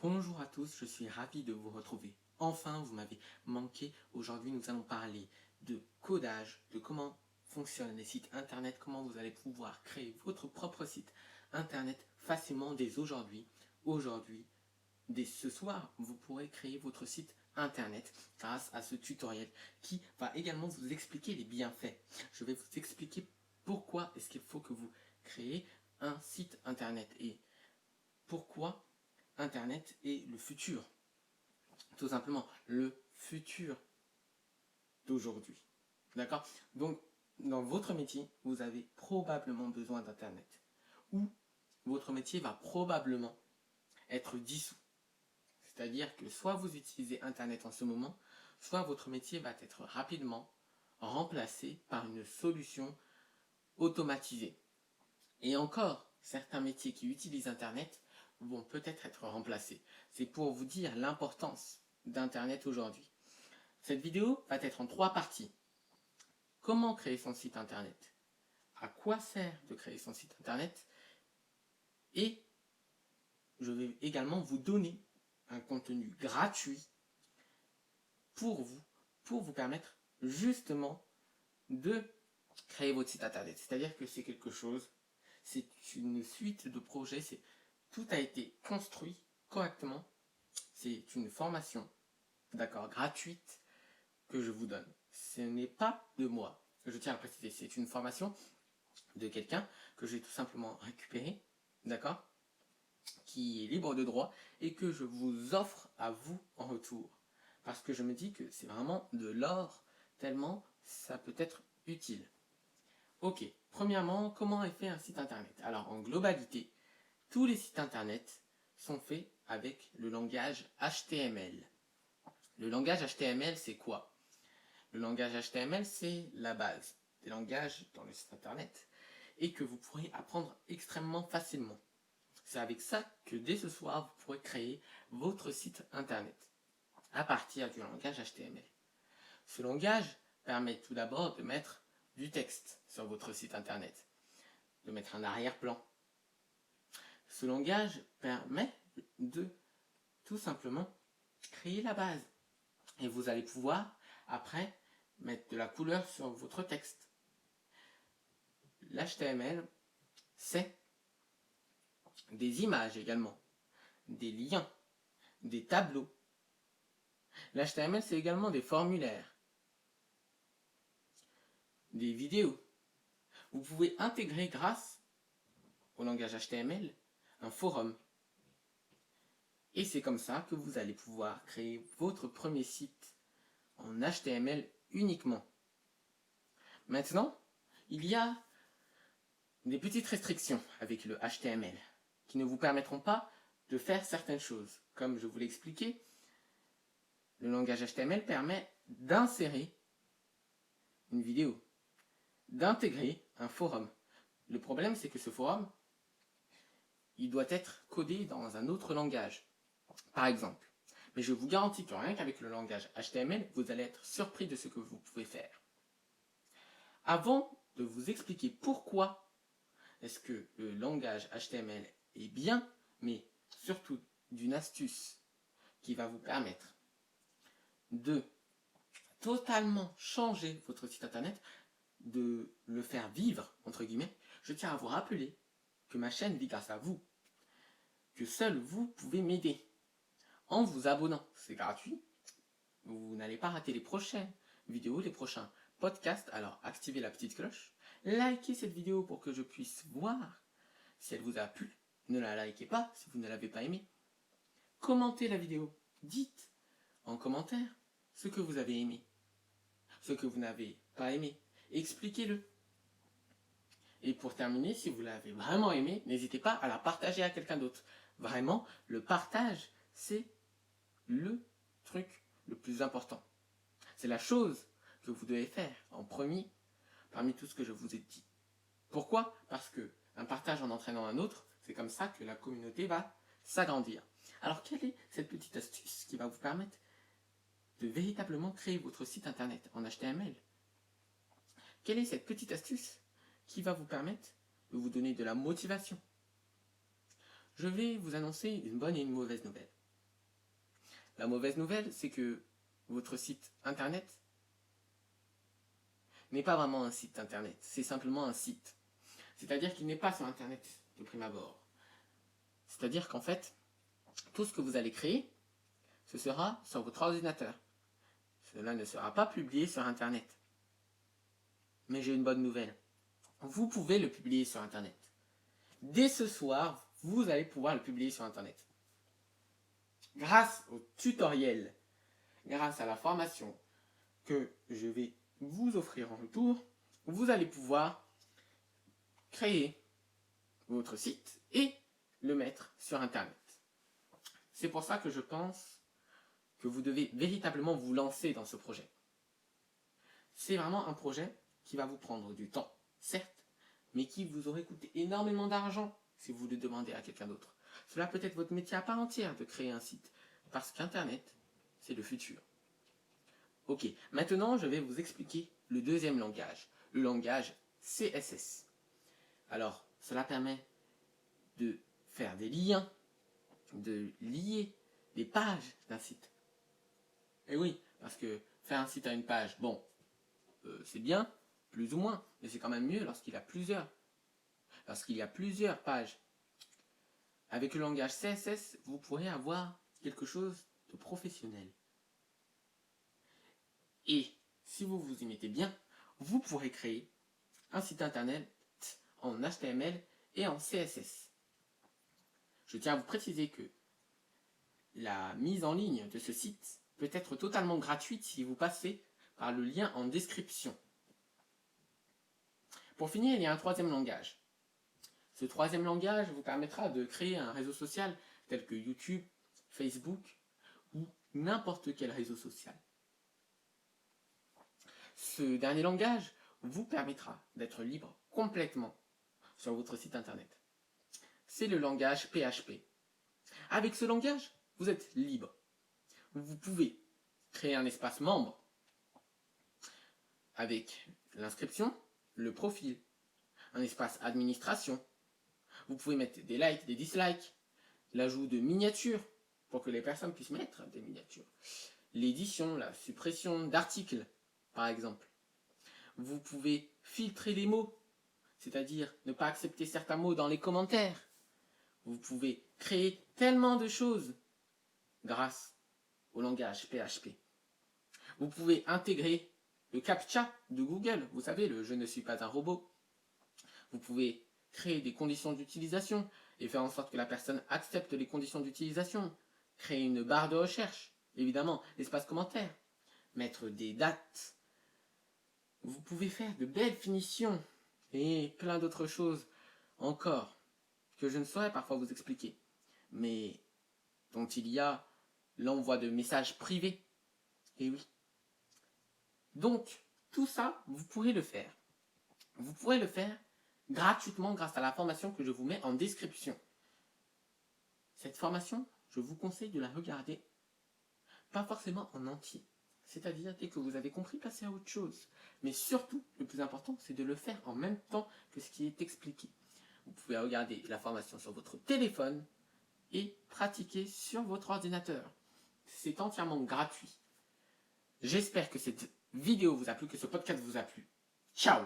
Bonjour à tous, je suis ravi de vous retrouver. Enfin, vous m'avez manqué. Aujourd'hui, nous allons parler de codage, de comment fonctionnent les sites internet, comment vous allez pouvoir créer votre propre site internet facilement dès aujourd'hui. Aujourd'hui, dès ce soir, vous pourrez créer votre site internet grâce à ce tutoriel qui va également vous expliquer les bienfaits. Je vais vous expliquer pourquoi est-ce qu'il faut que vous créez un site internet et pourquoi Internet est le futur. Tout simplement, le futur d'aujourd'hui. D'accord? Donc, dans votre métier, vous avez probablement besoin d'Internet. Ou votre métier va probablement être dissous. C'est-à-dire que soit vous utilisez Internet en ce moment, soit votre métier va être rapidement remplacé par une solution automatisée. Et encore, certains métiers qui utilisent Internet vont peut-être être remplacés. C'est pour vous dire l'importance d'Internet aujourd'hui. Cette vidéo va être en 3 parties. Comment créer son site Internet? À quoi sert de créer son site Internet? Et je vais également vous donner un contenu gratuit pour vous permettre justement de créer votre site Internet. C'est-à-dire que c'est quelque chose, c'est une suite de projets, tout a été construit correctement. C'est une formation, d'accord, gratuite que je vous donne. Ce n'est pas de moi, je tiens à préciser, c'est une formation de quelqu'un que j'ai tout simplement récupéré, d'accord, qui est libre de droit et que je vous offre à vous en retour. Parce que je me dis que c'est vraiment de l'or, tellement ça peut être utile. Ok, premièrement, comment est fait un site internet? Alors en globalité, tous les sites internet sont faits avec le langage HTML. Le langage HTML, c'est quoi? Le langage HTML, c'est la base des langages dans le site internet et que vous pourrez apprendre extrêmement facilement. C'est avec ça que dès ce soir, vous pourrez créer votre site internet à partir du langage HTML. Ce langage permet tout d'abord de mettre du texte sur votre site internet, de mettre un arrière-plan. Ce langage permet de tout simplement créer la base. Et vous allez pouvoir, après, mettre de la couleur sur votre texte. L'HTML, c'est des images également, des liens, des tableaux. L'HTML, c'est également des formulaires, des vidéos. Vous pouvez intégrer, grâce au langage HTML, un forum. Et c'est comme ça que vous allez pouvoir créer votre premier site en HTML uniquement. Maintenant, il y a des petites restrictions avec le HTML qui ne vous permettront pas de faire certaines choses. Comme je vous l'ai expliqué, le langage HTML permet d'insérer une vidéo, d'intégrer un forum. Le problème, c'est que ce forum, il doit être codé dans un autre langage, par exemple. Mais je vous garantis que rien qu'avec le langage HTML, vous allez être surpris de ce que vous pouvez faire. Avant de vous expliquer pourquoi est-ce que le langage HTML est bien, mais surtout d'une astuce qui va vous permettre de totalement changer votre site internet, de le faire vivre, entre guillemets, je tiens à vous rappeler que ma chaîne vit grâce à vous, que seul vous pouvez m'aider. En vous abonnant, c'est gratuit, vous n'allez pas rater les prochaines vidéos, les prochains podcasts, alors activez la petite cloche, likez cette vidéo pour que je puisse voir si elle vous a plu, ne la likez pas si vous ne l'avez pas aimée, commentez la vidéo, dites en commentaire ce que vous avez aimé, ce que vous n'avez pas aimé, expliquez-le. Et pour terminer, si vous l'avez vraiment aimé, n'hésitez pas à la partager à quelqu'un d'autre. Vraiment, le partage, c'est le truc le plus important. C'est la chose que vous devez faire en premier parmi tout ce que je vous ai dit. Pourquoi? Parce que un partage en entraînant un autre, c'est comme ça que la communauté va s'agrandir. Alors quelle est cette petite astuce qui va vous permettre de véritablement créer votre site internet en HTML? Quelle est cette petite astuce qui va vous permettre de vous donner de la motivation? Je vais vous annoncer une bonne et une mauvaise nouvelle. La mauvaise nouvelle, c'est que votre site internet n'est pas vraiment un site internet, c'est simplement un site. C'est-à-dire qu'il n'est pas sur internet de prime abord. C'est-à-dire qu'en fait, tout ce que vous allez créer, ce sera sur votre ordinateur. Cela ne sera pas publié sur internet. Mais j'ai une bonne nouvelle. Vous pouvez le publier sur internet. Dès ce soir, vous allez pouvoir le publier sur internet. Grâce au tutoriel, grâce à la formation que je vais vous offrir en retour, vous allez pouvoir créer votre site et le mettre sur internet. C'est pour ça que je pense que vous devez véritablement vous lancer dans ce projet. C'est vraiment un projet qui va vous prendre du temps, certes, mais qui vous aurait coûté énormément d'argent si vous le demandez à quelqu'un d'autre. Cela peut être votre métier à part entière de créer un site, parce qu'Internet, c'est le futur. Ok, maintenant je vais vous expliquer le deuxième langage, le langage CSS. Alors, cela permet de faire des liens, de lier des pages d'un site. Et oui, parce que faire un site à une page, bon, c'est bien, plus ou moins, mais c'est quand même mieux lorsqu'il y a plusieurs pages. Avec le langage CSS, vous pourrez avoir quelque chose de professionnel. Et si vous vous y mettez bien, vous pourrez créer un site internet en HTML et en CSS. Je tiens à vous préciser que la mise en ligne de ce site peut être totalement gratuite si vous passez par le lien en description. Pour finir, il y a un troisième langage. Ce troisième langage vous permettra de créer un réseau social tel que YouTube, Facebook ou n'importe quel réseau social. Ce dernier langage vous permettra d'être libre complètement sur votre site internet. C'est le langage PHP. Avec ce langage, vous êtes libre. Vous pouvez créer un espace membre avec l'inscription, le profil, un espace administration. Vous pouvez mettre des likes, des dislikes, l'ajout de miniatures pour que les personnes puissent mettre des miniatures, l'édition, la suppression d'articles, par exemple. Vous pouvez filtrer les mots, c'est-à-dire ne pas accepter certains mots dans les commentaires. Vous pouvez créer tellement de choses grâce au langage PHP. Vous pouvez intégrer le CAPTCHA de Google, vous savez, le « je ne suis pas un robot ». Vous pouvez créer des conditions d'utilisation et faire en sorte que la personne accepte les conditions d'utilisation. Créer une barre de recherche, évidemment, l'espace commentaire. Mettre des dates. Vous pouvez faire de belles finitions et plein d'autres choses encore que je ne saurais parfois vous expliquer, mais dont il y a l'envoi de messages privés. Et oui. Donc, tout ça, vous pourrez le faire. Vous pourrez le faire gratuitement grâce à la formation que je vous mets en description. Cette formation, je vous conseille de la regarder, pas forcément en entier. C'est-à-dire, dès que vous avez compris, passez à autre chose. Mais surtout, le plus important, c'est de le faire en même temps que ce qui est expliqué. Vous pouvez regarder la formation sur votre téléphone et pratiquer sur votre ordinateur. C'est entièrement gratuit. J'espère que cette vidéo vous a plu, que ce podcast vous a plu. Ciao!